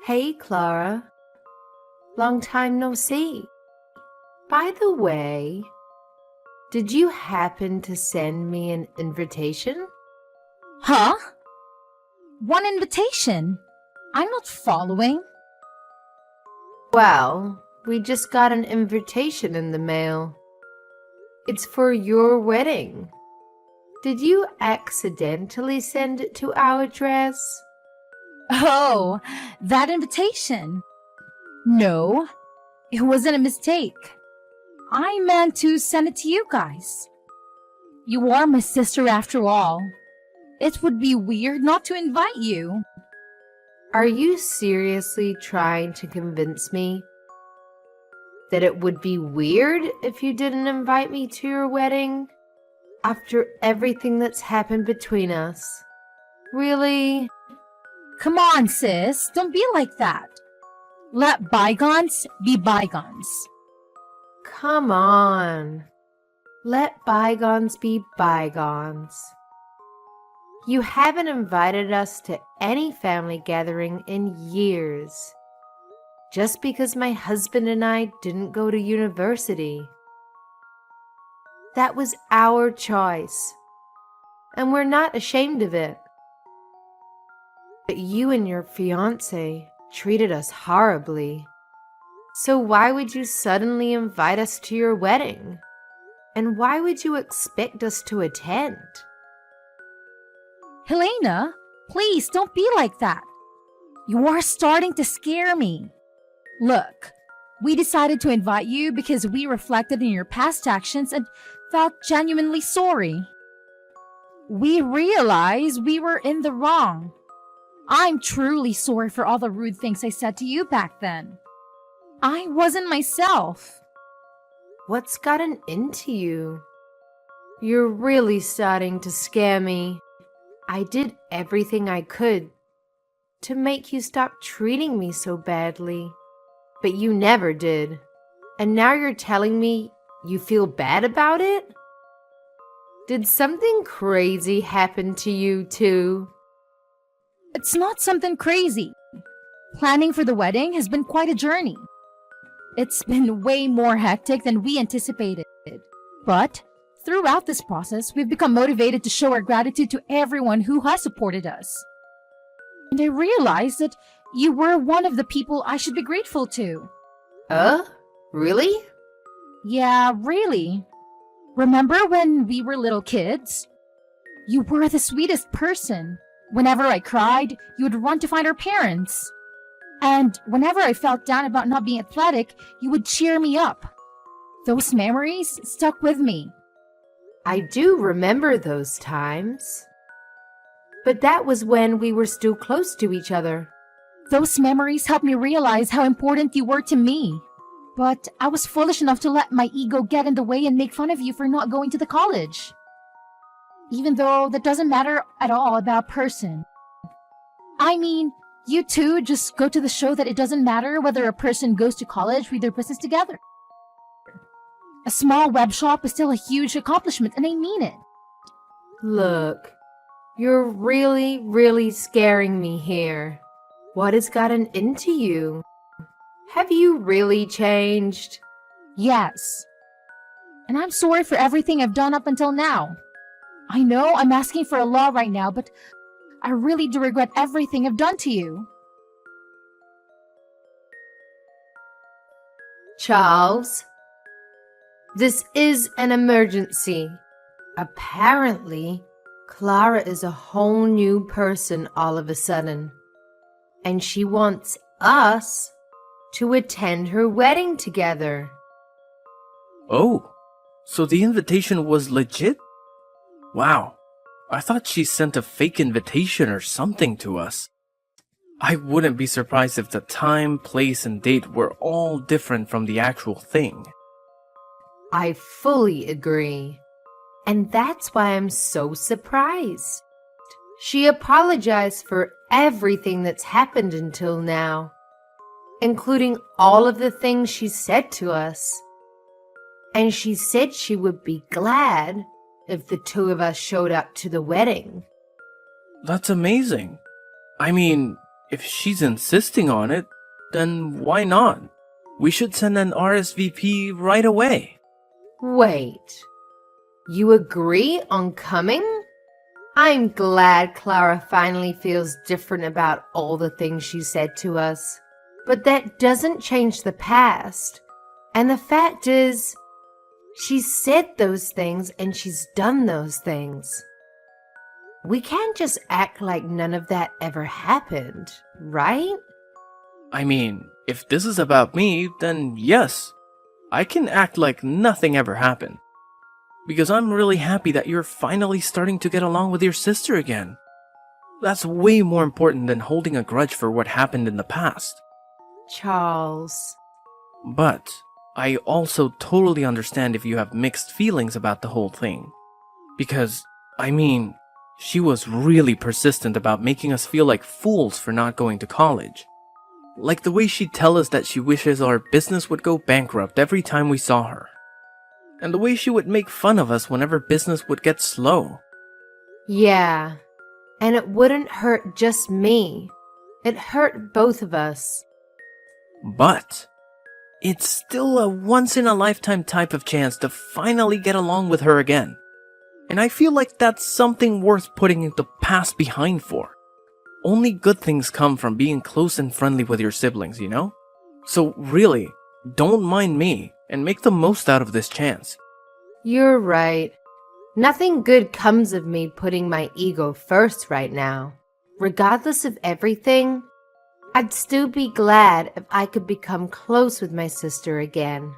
Hey, Clara. Long time no see. By the way, did you happen to send me an invitation? Huh? One invitation? I'm not following. Well, we just got an invitation in the mail. It's for your wedding. Did you accidentally send it to our address? Oh, that invitation. No, it wasn't a mistake. I meant to send it to you guys. You are my sister after all. It would be weird not to invite you. Are you seriously trying to convince me that it would be weird if you didn't invite me to your wedding? After everything that's happened between us? Really? Come on, sis, don't be like that. Let bygones be bygones. Come on. Let bygones be bygones. You haven't invited us to any family gathering in years. Just because my husband and I didn't go to university. That was our choice, and we're not ashamed of it. But you and your fiancé treated us horribly. So why would you suddenly invite us to your wedding? And why would you expect us to attend? Helena, please don't be like that. You are starting to scare me. Look, we decided to invite you because we reflected on your past actions and felt genuinely sorry. We realized we were in the wrong. I'm truly sorry for all the rude things I said to you back then. I wasn't myself. What's gotten into you? You're really starting to scare me. I did everything I could to make you stop treating me so badly, but you never did. And now you're telling me you feel bad about it? Did something crazy happen to you too? It's not something crazy. Planning for the wedding has been quite a journey. It's been way more hectic than we anticipated. But throughout this process, we've become motivated to show our gratitude to everyone who has supported us. And I realized that you were one of the people I should be grateful to. Really? Yeah, really. Remember when we were little kids? You were the sweetest person. Whenever I cried, you would run to find our parents. And whenever I felt down about not being athletic, you would cheer me up. Those memories stuck with me. I do remember those times. But that was when we were still close to each other. Those memories helped me realize how important you were to me. But I was foolish enough to let my ego get in the way and make fun of you for not going to the college. Even though that doesn't matter at all about a person. I mean, you two just go to the show that it doesn't matter whether a person goes to college with their business together. A small web shop is still a huge accomplishment, and I mean it. Look, you're really scaring me here. What has gotten into you? Have you really changed? Yes. And I'm sorry for everything I've done up until now. I know I'm asking for a lot right now, but I really do regret everything I've done to you. Charles, this is an emergency. Apparently, Clara is a whole new person all of a sudden, and she wants us to attend her wedding together. Oh, so the invitation was legit? Wow, I thought she sent a fake invitation or something to us. I wouldn't be surprised if the time, place, and date were all different from the actual thing. I fully agree. And that's why I'm so surprised. She apologized for everything that's happened until now, including all of the things she said to us. And she said she would be glad if the two of us showed up to the wedding. That's amazing. I mean, if she's insisting on it, then why not? We should send an RSVP right away. Wait, you agree on coming? I'm glad Clara finally feels different about all the things she said to us. But that doesn't change the past. And the fact is, she said those things and she's done those things. We can't just act like none of that ever happened, right? I mean, if this is about me, then yes, I can act like nothing ever happened. Because I'm really happy that you're finally starting to get along with your sister again. That's way more important than holding a grudge for what happened in the past. Charles. But I also totally understand if you have mixed feelings about the whole thing. Because, I mean, she was really persistent about making us feel like fools for not going to college. Like the way she'd tell us that she wishes our business would go bankrupt every time we saw her. And the way she would make fun of us whenever business would get slow. Yeah, and it wouldn't hurt just me. It hurt both of us. But it's still a once-in-a-lifetime type of chance to finally get along with her again. And I feel like that's something worth putting the past behind for. Only good things come from being close and friendly with your siblings, you know? So really, don't mind me and make the most out of this chance. You're right. Nothing good comes of me putting my ego first right now. Regardless of everything, I'd still be glad if I could become close with my sister again.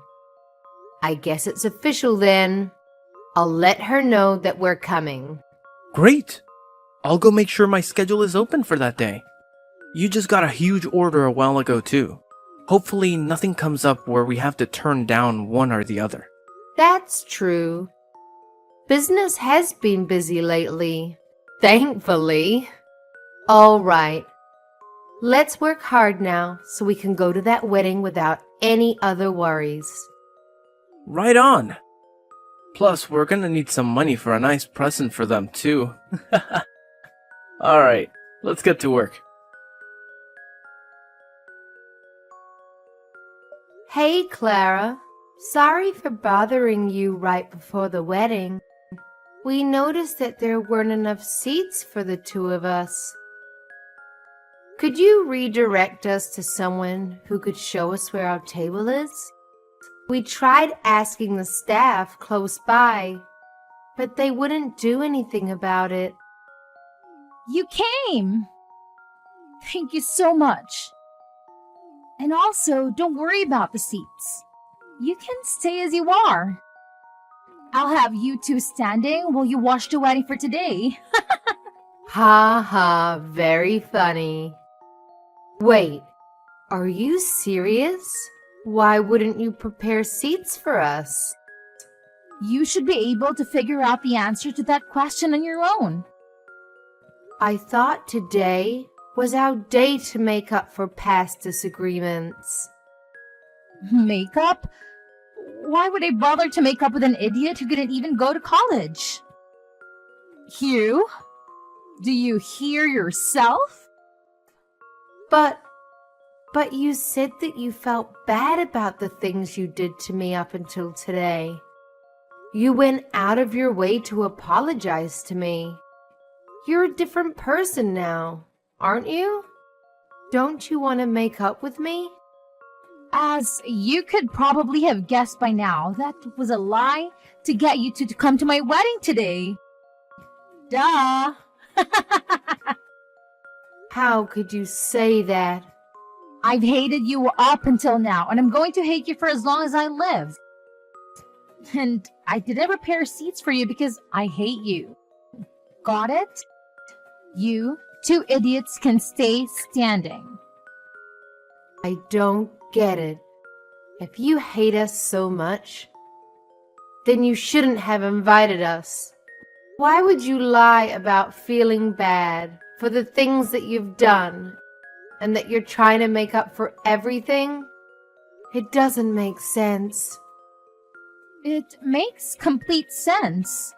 I guess it's official then. I'll let her know that we're coming. Great! I'll go make sure my schedule is open for that day. You just got a huge order a while ago too. Hopefully nothing comes up where we have to turn down one or the other. That's true. Business has been busy lately. Thankfully. All right. Let's work hard now so we can go to that wedding without any other worries. Right on! Plus, we're gonna need some money for a nice present for them too. Alright, let's get to work. Hey, Clara. Sorry for bothering you right before the wedding. We noticed that there weren't enough seats for the two of us. Could you redirect us to someone who could show us where our table is? We tried asking the staff close by, but they wouldn't do anything about it. You came! Thank you so much. And also, don't worry about the seats. You can stay as you are. I'll have you two standing while you watch the wedding for today. Ha ha, very funny. Wait, are you serious? Why wouldn't you prepare seats for us? You should be able to figure out the answer to that question on your own. I thought today was our day to make up for past disagreements. Make up? Why would I bother to make up with an idiot who couldn't even go to college? You? Do you hear yourself? But you said that you felt bad about the things you did to me up until today. You went out of your way to apologize to me. You're a different person now, aren't you? Don't you want to make up with me? As you could probably have guessed by now, that was a lie to get you two to come to my wedding today. Duh! How could you say that? I've hated you up until now, and I'm going to hate you for as long as I live. And I didn't prepare seats for you because I hate you. Got it? You two idiots can stay standing. I don't get it. If you hate us so much, then you shouldn't have invited us. Why would you lie about feeling bad for the things that you've done and that you're trying to make up for everything? It doesn't make sense. It makes complete sense.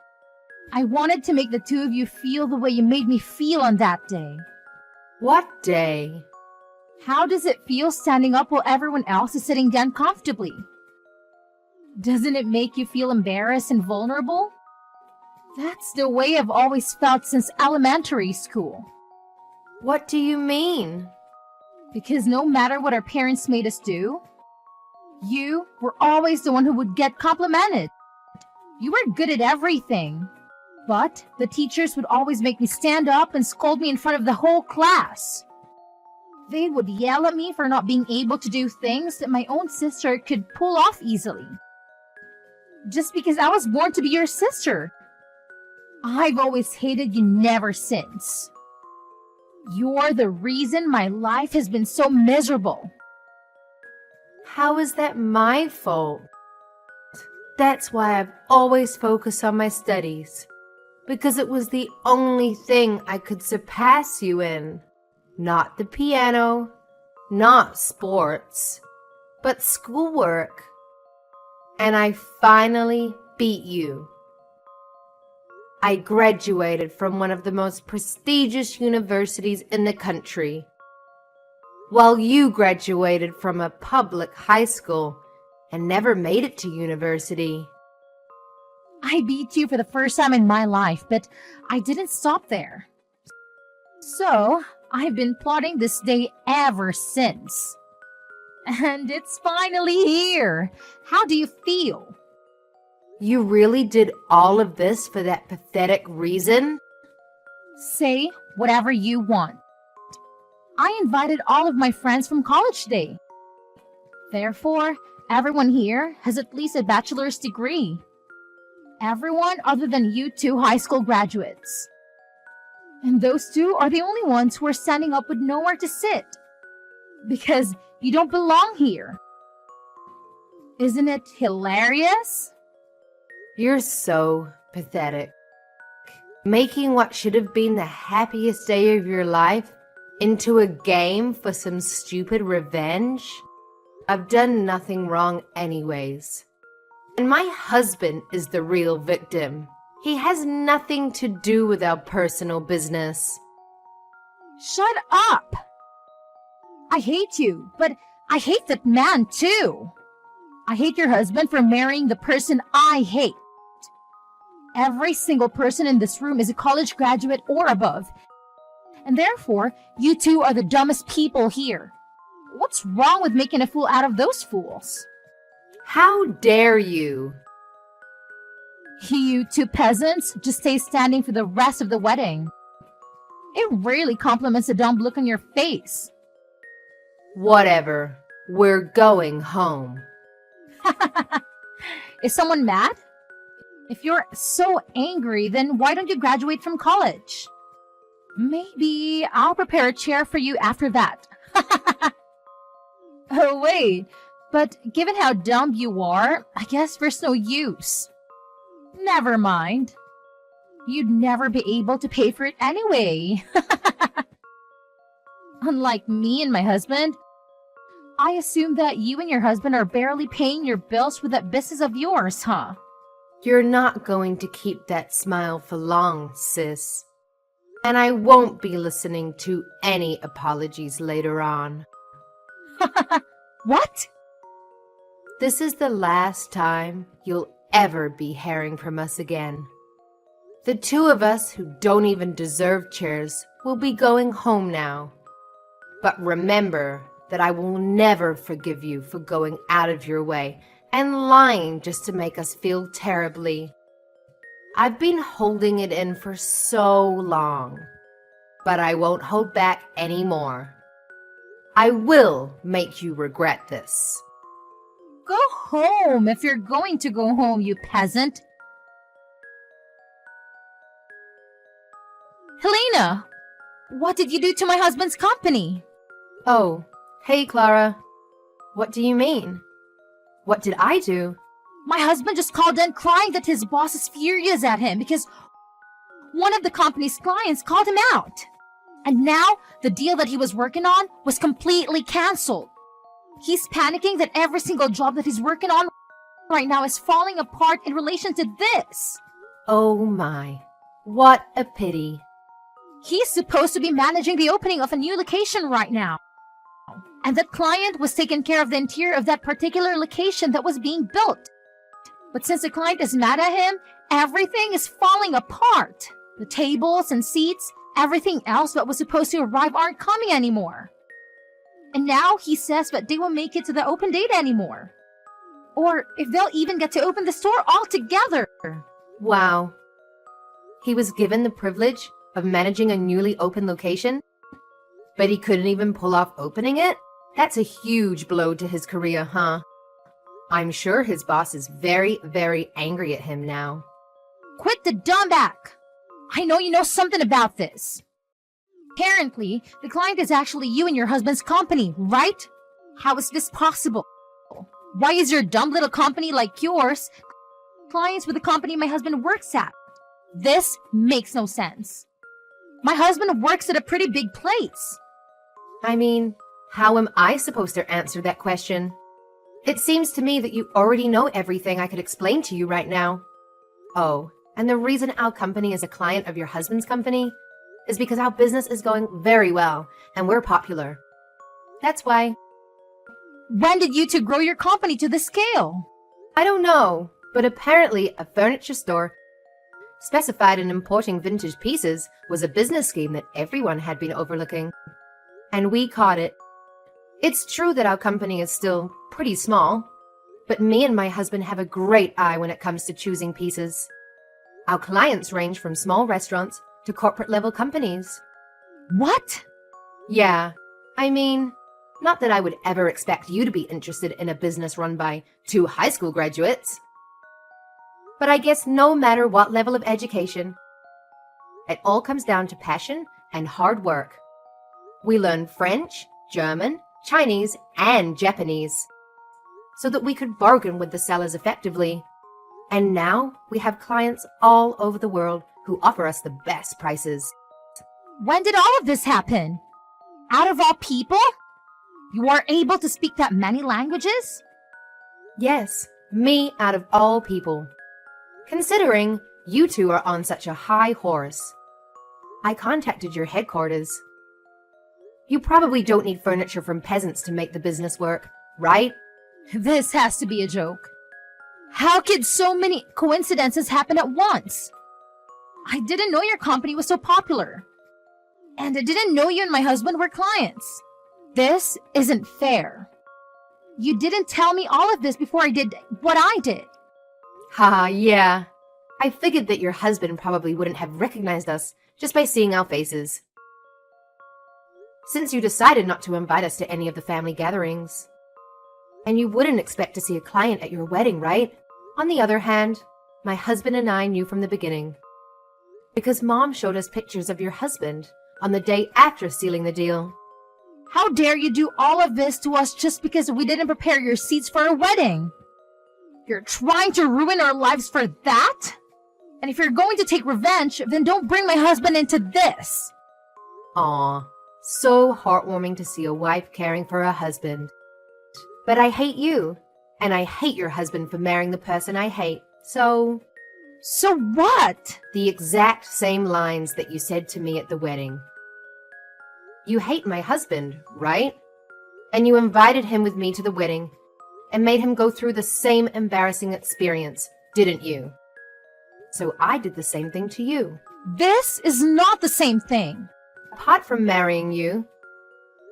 I wanted to make the two of you feel the way you made me feel on that day. What day? How does it feel standing up while everyone else is sitting down comfortably? Doesn't it make you feel embarrassed and vulnerable? That's the way I've always felt since elementary school. What do you mean? Because no matter what our parents made us do, you were always the one who would get complimented. You were good at everything. But the teachers would always make me stand up and scold me in front of the whole class. They would yell at me for not being able to do things that my own sister could pull off easily. Just because I was born to be your sister. I've always hated you ever since. You're the reason my life has been so miserable. How is that my fault? That's why I've always focused on my studies. Because it was the only thing I could surpass you in. Not the piano, not sports, but schoolwork. And I finally beat you. I graduated from one of the most prestigious universities in the country, while you graduated from a public high school and never made it to university. I beat you for the first time in my life, but I didn't stop there. So, I've been plotting this day ever since. And it's finally here. How do you feel? You really did all of this for that pathetic reason? Say whatever you want. I invited all of my friends from college day. Therefore, everyone here has at least a bachelor's degree. Everyone other than you two high school graduates. And those two are the only ones who are standing up with nowhere to sit. Because you don't belong here. Isn't it hilarious? You're so pathetic. Making what should have been the happiest day of your life into a game for some stupid revenge? I've done nothing wrong anyways. And my husband is the real victim. He has nothing to do with our personal business. Shut up! I hate you, but I hate that man too. I hate your husband for marrying the person I hate. Every single person in this room is a college graduate or above. And therefore, you two are the dumbest people here. What's wrong with making a fool out of those fools? How dare you? You two peasants just stay standing for the rest of the wedding. It really compliments the dumb look on your face. Whatever. We're going home. Is someone mad? If you're so angry, then why don't you graduate from college? Maybe I'll prepare a chair for you after that. Oh, wait. But given how dumb you are, I guess there's no use. Never mind. You'd never be able to pay for it anyway. Unlike me and my husband, I assume that you and your husband are barely paying your bills with that business of yours, huh? You're not going to keep that smile for long, sis. And I won't be listening to any apologies later on. What? This is the last time you'll ever be hearing from us again. The two of us who don't even deserve chairs will be going home now. But remember that I will never forgive you for going out of your way and lying just to make us feel terribly. I've been holding it in for so long, but I won't hold back anymore. I will make you regret this. Go home if you're going to go home, you peasant. Helena, what did you do to my husband's company? Oh, hey, Clara. What do you mean? What did I do? My husband just called in crying that his boss is furious at him because one of the company's clients called him out. And now the deal that he was working on was completely canceled. He's panicking that every single job that he's working on right now is falling apart in relation to this. Oh my, what a pity. He's supposed to be managing the opening of a new location right now. And that client was taking care of the interior of that particular location that was being built. But since the client is mad at him, everything is falling apart. The tables and seats, everything else that was supposed to arrive aren't coming anymore. And now he says that they won't make it to the open date anymore. Or if they'll even get to open the store altogether. Wow. He was given the privilege of managing a newly open location, but he couldn't even pull off opening it? That's a huge blow to his career, huh? I'm sure his boss is very, very angry at him now. Quit the dumbback! I know you know something about this. Apparently, the client is actually you and your husband's company, right? How is this possible? Why is your dumb little company like yours clients with the company my husband works at? This makes no sense. My husband works at a pretty big place. I mean, how am I supposed to answer that question? It seems to me that you already know everything I could explain to you right now. Oh, and the reason our company is a client of your husband's company is because our business is going very well and we're popular. That's why. When did you two grow your company to this scale? I don't know, but apparently a furniture store specified in importing vintage pieces was a business scheme that everyone had been overlooking. And we caught it. It's true that our company is still pretty small, but me and my husband have a great eye when it comes to choosing pieces. Our clients range from small restaurants to corporate-level companies. What? Yeah, I mean, not that I would ever expect you to be interested in a business run by 2 high school graduates. But I guess no matter what level of education, it all comes down to passion and hard work. We learn French, German, Chinese, and Japanese so that we could bargain with the sellers effectively. And now we have clients all over the world who offer us the best prices. When did all of this happen? Out of all people? You are able to speak that many languages? Yes, me out of all people. Considering you two are on such a high horse. I contacted your headquarters. You probably don't need furniture from peasants to make the business work, right? This has to be a joke. How could so many coincidences happen at once? I didn't know your company was so popular. And I didn't know you and my husband were clients. This isn't fair. You didn't tell me all of this before I did what I did. Haha, yeah. I figured that your husband probably wouldn't have recognized us just by seeing our faces. Since you decided not to invite us to any of the family gatherings. And you wouldn't expect to see a client at your wedding, right? On the other hand, my husband and I knew from the beginning. Because Mom showed us pictures of your husband on the day after sealing the deal. How dare you do all of this to us just because we didn't prepare your seats for a wedding? You're trying to ruin our lives for that? And if you're going to take revenge, then don't bring my husband into this. Aw, so heartwarming to see a wife caring for her husband. But I hate you, and I hate your husband for marrying the person I hate, so... So what? The exact same lines that you said to me at the wedding. You hate my husband, right? And you invited him with me to the wedding and made him go through the same embarrassing experience, didn't you? So I did the same thing to you. This is not the same thing. Apart from marrying you,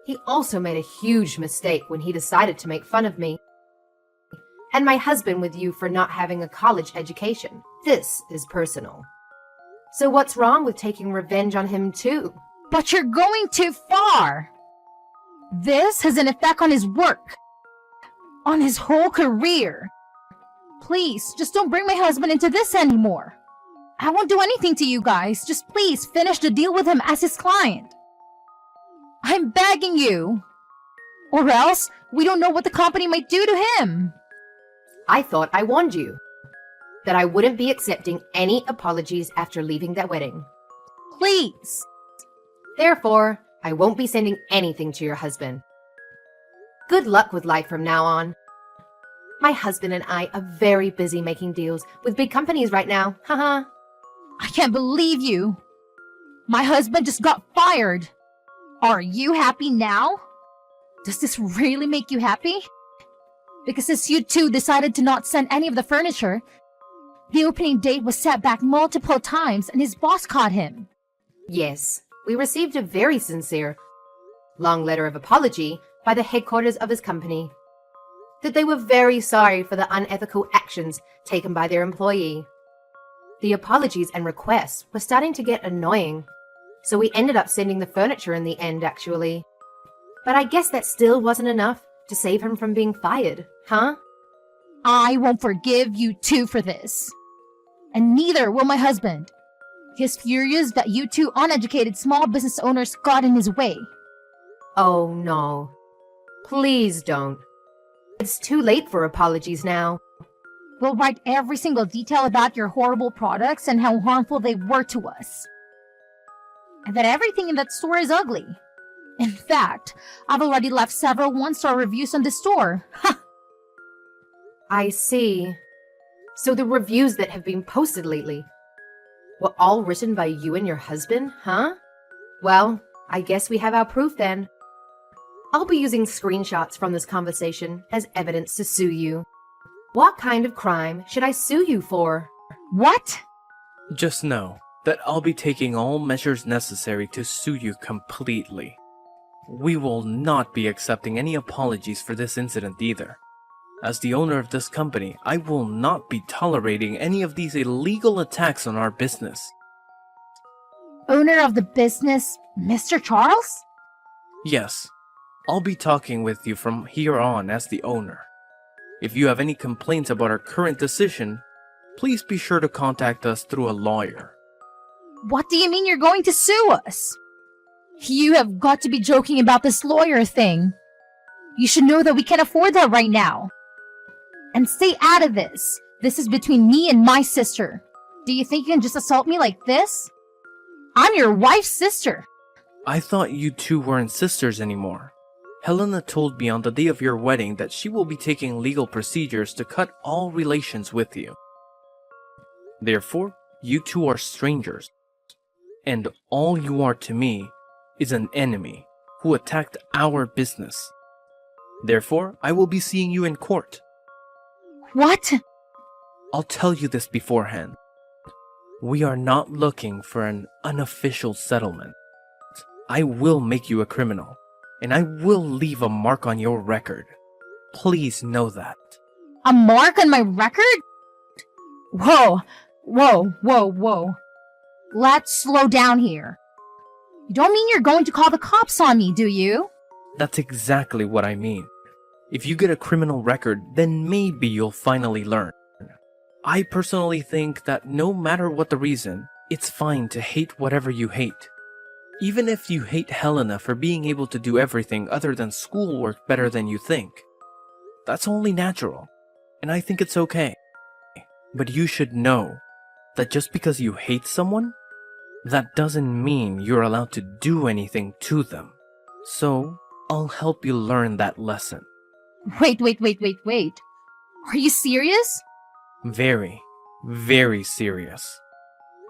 he also made a huge mistake when he decided to make fun of me and my husband with you for not having a college education. This is personal. So what's wrong with taking revenge on him too? But you're going too far. This has an effect on his work, on his whole career. Please, just don't bring my husband into this anymore. I won't do anything to you guys. Just please finish the deal with him as his client. I'm begging you. Or else, we don't know what the company might do to him. I thought I warned you that I wouldn't be accepting any apologies after leaving that wedding. Please. Therefore, I won't be sending anything to your husband. Good luck with life from now on. My husband and I are very busy making deals with big companies right now. Haha. I can't believe you. My husband just got fired. Are you happy now? Does this really make you happy? Because since you two decided to not send any of the furniture, the opening date was set back multiple times and his boss caught him. Yes, we received a very sincere, long letter of apology by the headquarters of his company, that they were very sorry for the unethical actions taken by their employee. The apologies and requests were starting to get annoying, so we ended up sending the furniture in the end, actually. But I guess that still wasn't enough to save him from being fired, huh? I won't forgive you two for this. And neither will my husband. He's furious that you two uneducated small business owners got in his way. Oh no. Please don't. It's too late for apologies now. We'll write every single detail about your horrible products and how harmful they were to us. And that everything in that store is ugly. In fact, I've already left several one-star reviews on the store. Ha! I see. So the reviews that have been posted lately were all written by you and your husband, huh? Well, I guess we have our proof then. I'll be using screenshots from this conversation as evidence to sue you. What kind of crime should I sue you for? What? Just know that I'll be taking all measures necessary to sue you completely. We will not be accepting any apologies for this incident either. As the owner of this company, I will not be tolerating any of these illegal attacks on our business. Owner of the business, Mr. Charles? Yes, I'll be talking with you from here on as the owner. If you have any complaints about our current decision, please be sure to contact us through a lawyer. What do you mean you're going to sue us? You have got to be joking about this lawyer thing. You should know that we can't afford that right now. And stay out of this. This is between me and my sister. Do you think you can just assault me like this? I'm your wife's sister. I thought you two weren't sisters anymore. Helena told me on the day of your wedding that she will be taking legal procedures to cut all relations with you. Therefore, you two are strangers. And all you are to me is an enemy who attacked our business. Therefore, I will be seeing you in court. What? I'll tell you this beforehand. We are not looking for an unofficial settlement. I will make you a criminal, and I will leave a mark on your record. Please know that. A mark on my record? Whoa, whoa, whoa, whoa. Let's slow down here. You don't mean you're going to call the cops on me, do you? That's exactly what I mean. If you get a criminal record, then maybe you'll finally learn. I personally think that no matter what the reason, it's fine to hate whatever you hate. Even if you hate Helena for being able to do everything other than schoolwork better than you think. That's only natural, and I think it's okay. But you should know that just because you hate someone, that doesn't mean you're allowed to do anything to them. So, I'll help you learn that lesson. Wait. Are you serious? Very, very serious.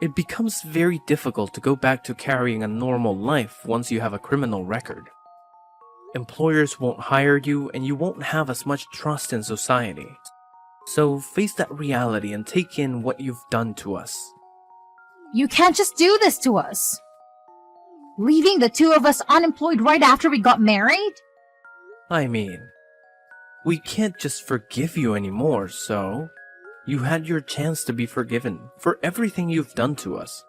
It becomes very difficult to go back to carrying a normal life once you have a criminal record. Employers won't hire you and you won't have as much trust in society. So face that reality and take in what you've done to us. You can't just do this to us. Leaving the two of us unemployed right after we got married? I mean, we can't just forgive you anymore, so you had your chance to be forgiven for everything you've done to us.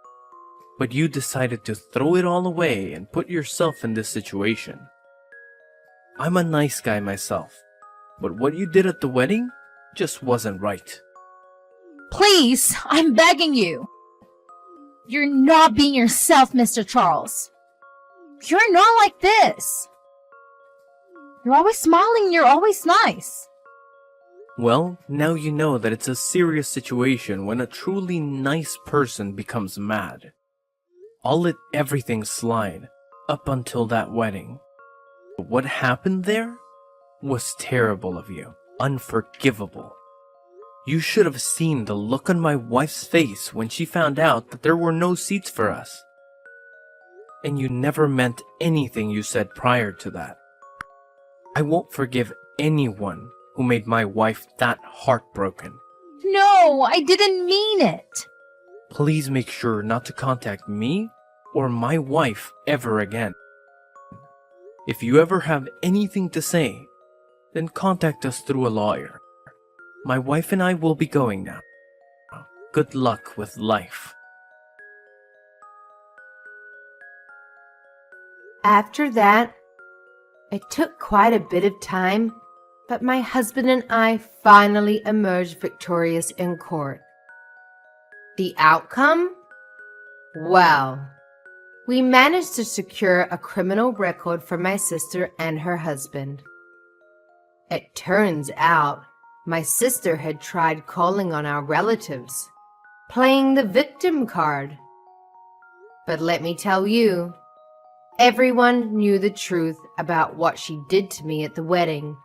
But you decided to throw it all away and put yourself in this situation. I'm a nice guy myself, but what you did at the wedding just wasn't right. Please, I'm begging you. You're not being yourself, Mr. Charles. You're not like this. You're always smiling and you're always nice. Well, now you know that it's a serious situation when a truly nice person becomes mad. I'll let everything slide up until that wedding. But what happened there was terrible of you, unforgivable. You should have seen the look on my wife's face when she found out that there were no seats for us. And you never meant anything you said prior to that. I won't forgive anyone who made my wife that heartbroken. No, I didn't mean it. Please make sure not to contact me or my wife ever again. If you ever have anything to say, then contact us through a lawyer. My wife and I will be going now. Good luck with life. After that, it took quite a bit of time, but my husband and I finally emerged victorious in court. The outcome? Well, we managed to secure a criminal record for my sister and her husband. It turns out my sister had tried calling on our relatives, playing the victim card. But let me tell you, everyone knew the truth about what she did to me at the wedding.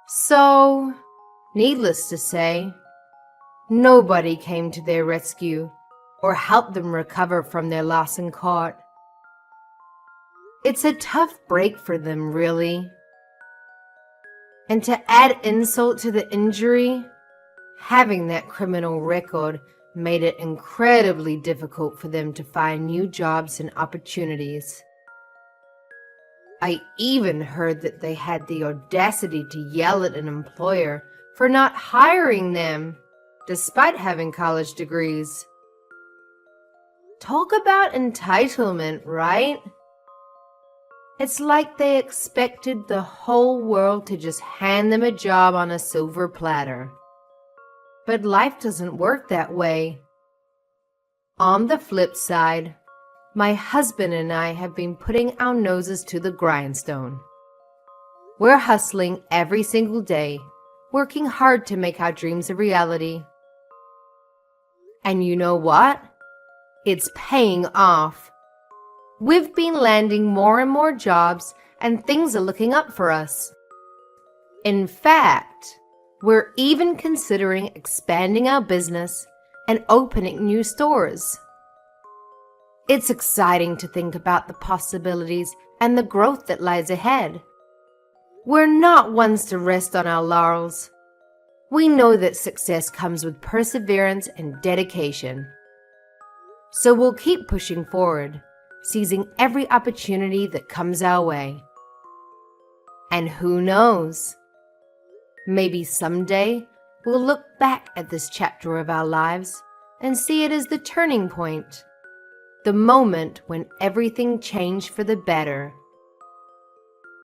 So, needless to say, nobody came to their rescue or helped them recover from their loss in court. It's a tough break for them, really. And to add insult to the injury, having that criminal record made it incredibly difficult for them to find new jobs and opportunities. I even heard that they had the audacity to yell at an employer for not hiring them, despite having college degrees. Talk about entitlement, right? It's like they expected the whole world to just hand them a job on a silver platter. But life doesn't work that way. On the flip side, my husband and I have been putting our noses to the grindstone. We're hustling every single day, working hard to make our dreams a reality. And you know what? It's paying off. We've been landing more and more jobs, and things are looking up for us. In fact, we're even considering expanding our business and opening new stores. It's exciting to think about the possibilities and the growth that lies ahead. We're not ones to rest on our laurels. We know that success comes with perseverance and dedication. So we'll keep pushing forward, seizing every opportunity that comes our way. And who knows? Maybe someday we'll look back at this chapter of our lives and see it as the turning point, the moment when everything changed for the better